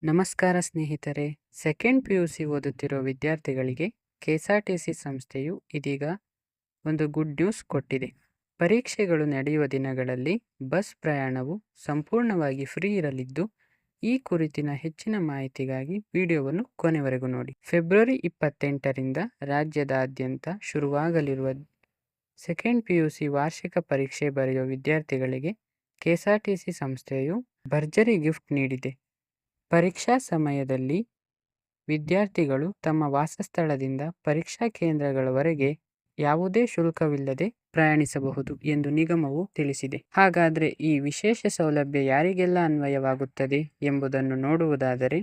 ನಮಸ್ಕಾರ ಸ್ನೇಹಿತರೆ. Second PUC ಓದುತ್ತಿರೋ ವಿದ್ಯಾರ್ಥಿಗಳಿಗೆ KSRTC ಸಂಸ್ಥೆಯು ಇದೀಗ ಒಂದು ಗುಡ್ ನ್ಯೂಸ್ ಕೊಟ್ಟಿದೆ. ಪರೀಕ್ಷೆಗಳು ನಡೆಯುವ ದಿನಗಳಲ್ಲಿ ಬಸ್ ಪ್ರಯಾಣವು ಸಂಪೂರ್ಣವಾಗಿ ಫ್ರೀ ಇರಲಿದ್ದು, ಈ ಕುರಿತಿನ ಹೆಚ್ಚಿನ ಮಾಹಿತಿಗಾಗಿ ವಿಡಿಯೋವನ್ನು ಕೊನೆವರೆಗೂ ನೋಡಿ. ಫೆಬ್ರವರಿ 28ರಿಂದ ರಾಜ್ಯದಾದ್ಯಂತ ಶುರುವಾಗಲಿರುವ ಸೆಕೆಂಡ್ PUC ವಾರ್ಷಿಕ ಪರೀಕ್ಷೆ ಬರೆಯುವ ವಿದ್ಯಾರ್ಥಿಗಳಿಗೆ KSRTC ಸಂಸ್ಥೆಯು ಭರ್ಜರಿ ಗಿಫ್ಟ್ ನೀಡಿದೆ. ಪರೀಕ್ಷಾ ಸಮಯದಲ್ಲಿ ವಿದ್ಯಾರ್ಥಿಗಳು ತಮ್ಮ ವಾಸಸ್ಥಳದಿಂದ ಪರೀಕ್ಷಾ ಕೇಂದ್ರಗಳವರೆಗೆ ಯಾವುದೇ ಶುಲ್ಕವಿಲ್ಲದೆ ಪ್ರಯಾಣಿಸಬಹುದು ಎಂದು ನಿಗಮವು ತಿಳಿಸಿದೆ. ಹಾಗಾದರೆ ಈ ವಿಶೇಷ ಸೌಲಭ್ಯ ಯಾರಿಗೆಲ್ಲ ಅನ್ವಯವಾಗುತ್ತದೆ ಎಂಬುದನ್ನು ನೋಡುವುದಾದರೆ,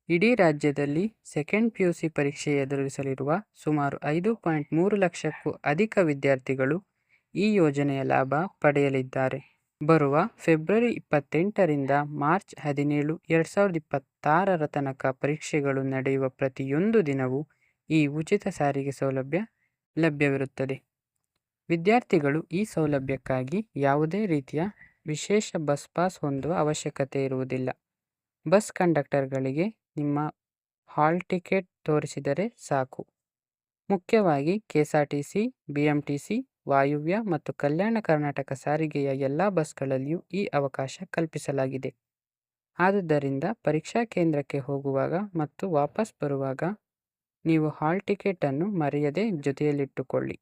ಇಡೀ ರಾಜ್ಯದಲ್ಲಿ ಸೆಕೆಂಡ್ PUC ಪರೀಕ್ಷೆ ಎದುರಿಸಲಿರುವ ಸುಮಾರು 5.3 ಲಕ್ಷಕ್ಕೂ ಅಧಿಕ ವಿದ್ಯಾರ್ಥಿಗಳು ಈ ಯೋಜನೆಯ ಲಾಭ ಪಡೆಯಲಿದ್ದಾರೆ. ಬರುವ ಫೆಬ್ರವರಿ 28ರಿಂದ ಮಾರ್ಚ್ 17, 2026 ತನಕ ಪರೀಕ್ಷೆಗಳು ನಡೆಯುವ ಪ್ರತಿಯೊಂದು ದಿನವೂ ಈ ಉಚಿತ ಸಾರಿಗೆ ಸೌಲಭ್ಯ ಲಭ್ಯವಿರುತ್ತದೆ. ವಿದ್ಯಾರ್ಥಿಗಳು ಈ ಸೌಲಭ್ಯಕ್ಕಾಗಿ ಯಾವುದೇ ರೀತಿಯ ವಿಶೇಷ ಬಸ್ ಪಾಸ್ ಹೊಂದುವ ಅವಶ್ಯಕತೆ ಇರುವುದಿಲ್ಲ. ಬಸ್ ಕಂಡಕ್ಟರ್ಗಳಿಗೆ ನಿಮ್ಮ ಹಾಲ್ ಟಿಕೆಟ್ ತೋರಿಸಿದರೆ ಸಾಕು. ಮುಖ್ಯವಾಗಿ KSRTC, BMTC, ವಾಯುವ್ಯ ಮತ್ತು ಕಲ್ಯಾಣ ಕರ್ನಾಟಕ ಸಾರಿಗೆಯ ಎಲ್ಲ ಬಸ್ಗಳಲ್ಲಿಯೂ ಈ ಅವಕಾಶ ಕಲ್ಪಿಸಲಾಗಿದೆ. ಆದುದರಿಂದ ಪರೀಕ್ಷಾ ಕೇಂದ್ರಕ್ಕೆ ಹೋಗುವಾಗ ಮತ್ತು ವಾಪಸ್ ಬರುವಾಗ ನೀವು ಹಾಲ್ ಟಿಕೆಟ್ ಅನ್ನು ಮರೆಯದೆ ಜೊತೆಯಲ್ಲಿಟ್ಟುಕೊಳ್ಳಿ.